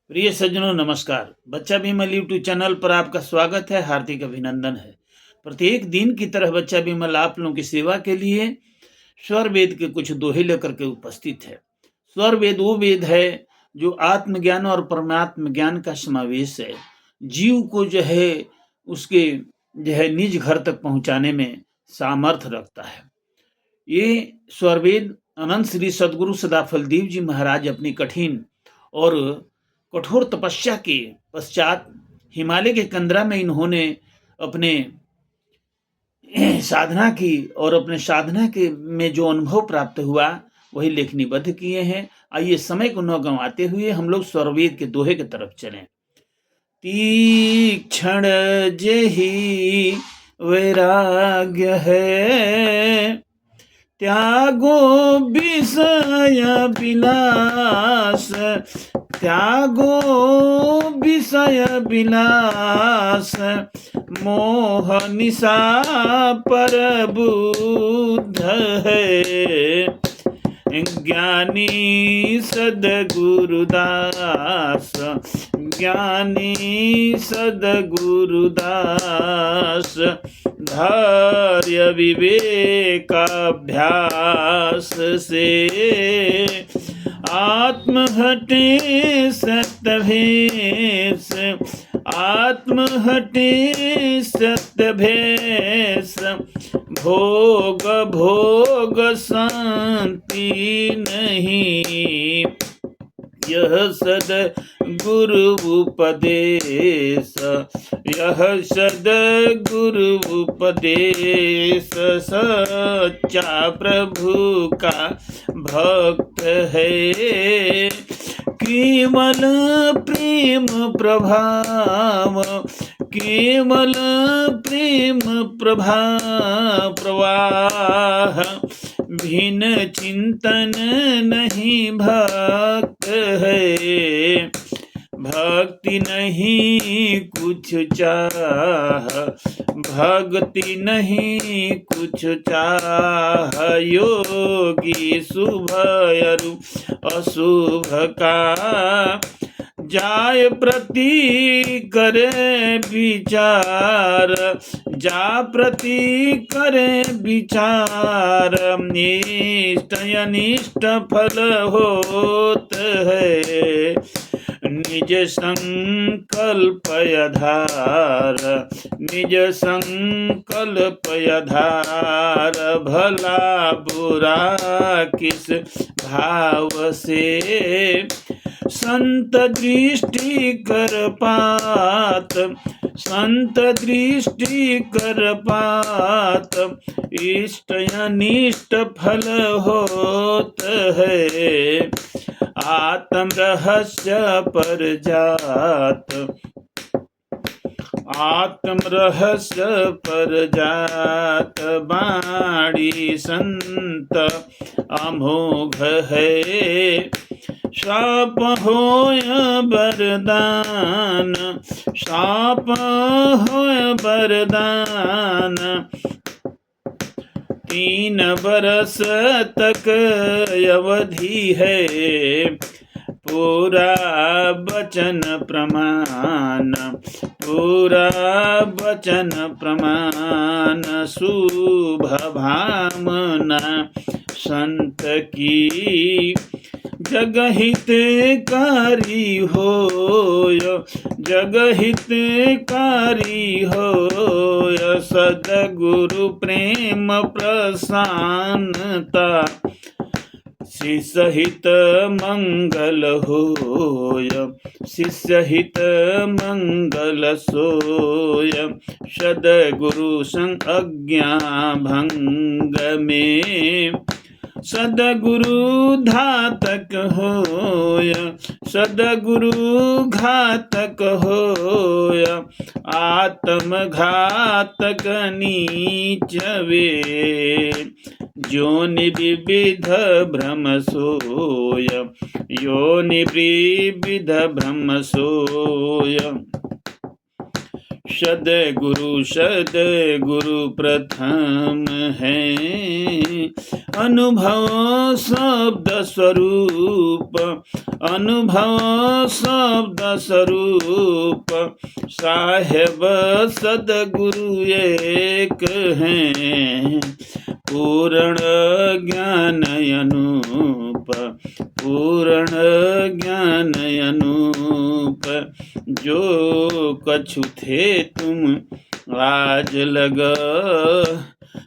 प्रिय सज्जनों नमस्कार। बच्चा विमल यूट्यूब चैनल पर आपका स्वागत है, हार्दिक अभिनंदन है। प्रत्येक दिन की तरह बच्चा विमल आप लोगों की सेवा के लिए स्वर वेद के कुछ दोहे लेकर के उपस्थित है। स्वर वेद वो वेद है जो आत्मज्ञान और परमात्म ज्ञान का समावेश है। जीव को उसके निज घर तक पहुंचाने में सामर्थ्य रखता है। ये स्वरवेद अनंत श्री सदगुरु सदाफल देव जी महाराज अपनी कठिन और कठोर तपस्या के पश्चात हिमालय के कंदरा में इन्होंने अपने साधना की और अपने साधना के में जो अनुभव प्राप्त हुआ वही लेखनीबद्ध किए हैं। आइए समय को न गंवाते हुए हम लोग स्वरवेद के दोहे की तरफ चलें। तीक्षण जेहि वैराग्य है, त्यागो विषय विलास, त्यागो विषय विलास, मोह निशा पर बुद्ध है, ज्ञानी सद्गुरुदास, ज्ञानी सद्गुरुदास, धैर्य विवेकाभ्यास से आत्म हटे सत्यभेश, आत्म हटे सत्यभेश, भोग भोग शांति नहीं, यह सद गुरु उपदेश, यह सद गुरु उपदेश, सच्चा प्रभु का भक्त है, केवल प्रेम प्रभाव, केवल प्रेम प्रवाह, भिन्न चिंतन नहीं भक्त है, भक्ति नहीं कुछ चाह, भक्ति नहीं कुछ चाह, योगी शुभ अरु अशुभ का, जाय प्रति करे विचार, जा प्रति करे विचार, निष्ठ अनिष्ट फल होत है, निज संकल्प आधार, निज संकल्प आधार, भला बुरा किस भाव से, संत दृष्टि कर पात, संत दृष्टि कर पात, इष्ट अनिष्ट फल होत है, आत्म रहस्य पर जात, आत्म रहस्य पर जात, बाणी संत अमोघ है, शाप होय वरदान, शाप होय वरदान, 3 बरस तक अवधि है, पूरा वचन प्रमाण, पूरा वचन प्रमाण, शुभ भावना संत की, जगहितकारी होय, जगहितकारी होय, सद्गुरु प्रेम प्रसन्नता, शिष्य हित मंगल होय, शिष्य हित मंगल सोय, सद्गुरु संग अज्ञा भंग में, सद्गुरु घातक होय, सद्गुरु घातक होय, आत्म घातक नीच वे, योनि विविध भ्रम सोय, योनि विविध भ्रम सोय, सद्गुरु प्रथम है, अनुभव शब्द स्वरूप, अनुभव शब्द स्वरूप साहेब सदगुरु एक हैं, पूर्ण ज्ञान अनूप, पूर्ण ज्ञान अनूप। जो कछु थे तुम आज लग,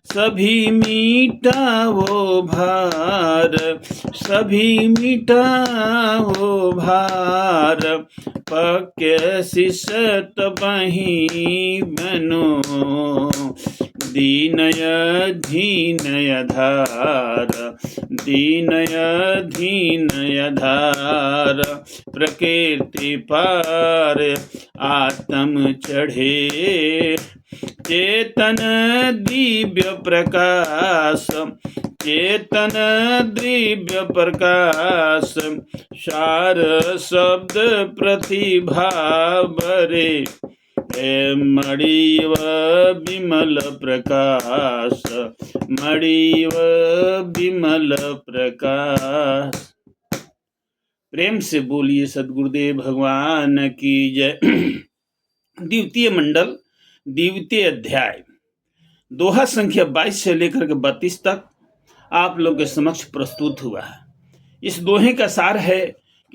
सभी मीठा वो भार, सभी मीठा वो भार। पक्के शिष्ट बही बनो, दीनय धीनय धार, दीनय धीनय धार। प्रकृति पार आत्म चढ़े, चेतन दिव्य प्रकाश, चेतन दिव्य प्रकाश। सार शब्द प्रतिभा बरे, मणिव विमल प्रकाश, मणिव विमल प्रकाश। प्रेम से बोलिए सद्गुरुदेव भगवान की जय। द्वितीय मंडल, द्वितीय अध्याय, दोहा संख्या 22 से लेकर के 32 तक आप लोग के समक्ष प्रस्तुत हुआ है। इस दोहे का सार है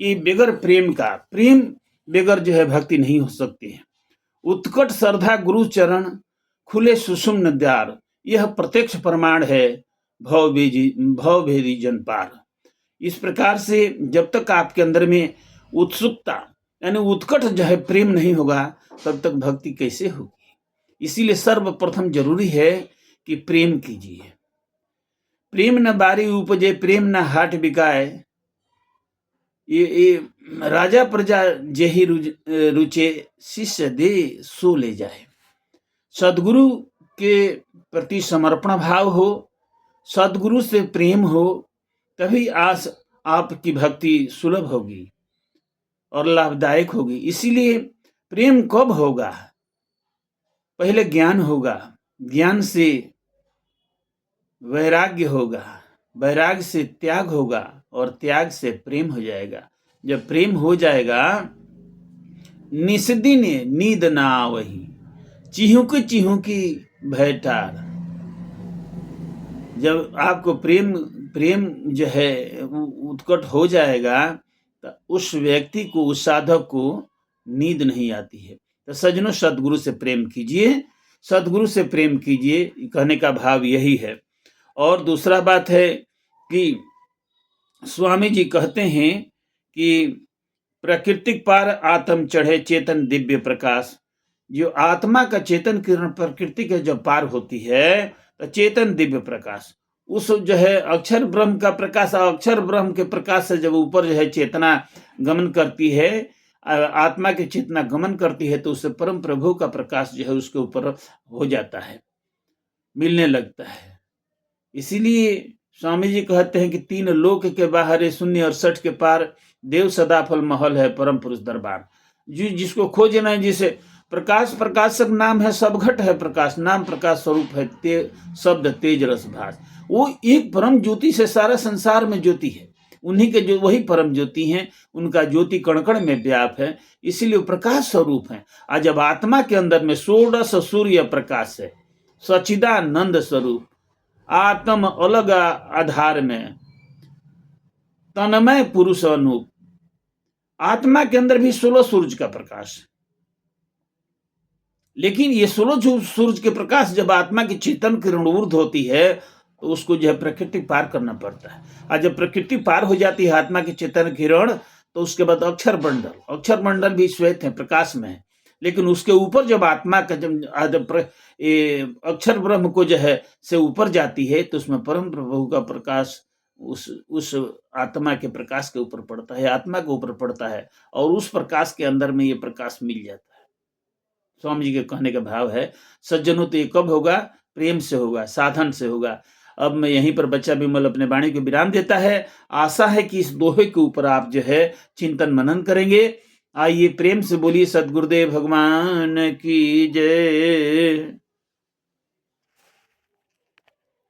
कि बगैर प्रेम का, प्रेम बगैर जो है भक्ति नहीं हो सकती है। उत्कट श्रद्धा गुरु चरण, खुले सुषुम्न द्वार, यह प्रत्यक्ष प्रमाण है भवभेदी जन पार। इस प्रकार से जब तक आपके अंदर में उत्सुकता यानी उत्कट जो है प्रेम नहीं होगा, तब तक भक्ति कैसे होगी। इसीलिए सर्वप्रथम जरूरी है कि प्रेम कीजिए। प्रेम न बारी उपजे, प्रेम न हाट बिकाए। ये राजा प्रजा जेहि रुचे, शिष्य दे सो ले जाए। सदगुरु के प्रति समर्पण भाव हो, सदगुरु से प्रेम हो, तभी आपकी भक्ति सुलभ होगी और लाभदायक होगी। इसीलिए प्रेम कब होगा? पहले ज्ञान होगा, ज्ञान से वैराग्य होगा, वैराग्य से त्याग होगा और त्याग से प्रेम हो जाएगा। जब प्रेम हो जाएगा, निस्दिन नींद ना आवही, चिहुकी चिहुकी भयटार। जब आपको प्रेम जो है उत्कट हो जाएगा, तो उस व्यक्ति को, उस साधक को नींद नहीं आती है। तो सज्जनों, सदगुरु से प्रेम कीजिए, सदगुरु से प्रेम कीजिए, कहने का भाव यही है। और दूसरा बात है कि स्वामी जी कहते हैं कि प्राकृतिक पार आत्म चढ़े, चेतन दिव्य प्रकाश। जो आत्मा का चेतन किरण प्रकृति के जब पार होती है, तो चेतन दिव्य प्रकाश, उस जो है अक्षर ब्रह्म का प्रकाश, अक्षर ब्रह्म के प्रकाश से जब ऊपर जो है चेतना गमन करती है, आत्मा की चेतना गमन करती है, तो उससे परम प्रभु का प्रकाश जो है उसके ऊपर हो जाता है, मिलने लगता है। इसीलिए स्वामी जी कहते हैं कि 3 लोक के बाहर, शून्य और 60 के पार, देव सदाफल महल है परम पुरुष दरबार। जिसको खोजना है, जिसे प्रकाश प्रकाशक नाम है, सब घट है प्रकाश, नाम प्रकाश स्वरूप है शब्द तेज रस भास। वो एक परम ज्योति से सारा संसार में ज्योति है, उन्हीं के जो वही परम ज्योति हैं, उनका ज्योति कण कण में व्याप है, इसीलिए वो प्रकाश स्वरूप है। आज जब आत्मा के अंदर में षोडश सूर्य प्रकाश है, सच्चिदानंद स्वरूप, आत्म अलग आधार में तन्मय पुरुष अनूप। आत्मा के अंदर भी 16 सूरज का प्रकाश, लेकिन ये 16 सूरज के प्रकाश जब आत्मा की चेतन किरण ऊर्ध्व होती है, तो उसको जो है प्रकृति पार करना पड़ता है। और जब प्रकृति पार हो जाती है आत्मा की चेतन किरण, तो उसके बाद अक्षर मंडल भी श्वेत है, प्रकाश में है। लेकिन उसके ऊपर जब आत्मा का जब अक्षर ब्रह्म को जो है से ऊपर जाती है, तो उसमें परम प्रभु का प्रकाश उस आत्मा के प्रकाश के ऊपर पड़ता है, आत्मा के ऊपर पड़ता है, और उस प्रकाश के अंदर में ये प्रकाश मिल जाता है। स्वामी जी के कहने का भाव है, सज्जनों, तो ये कब होगा? प्रेम से होगा, साधन से होगा। अब मैं यहीं पर बच्चा विमल अपने वाणी को विराम देता है। आशा है कि इस दोहे के ऊपर आप जो है चिंतन मनन करेंगे। आइए प्रेम से बोलिए सद्गुरुदेव भगवान की जय।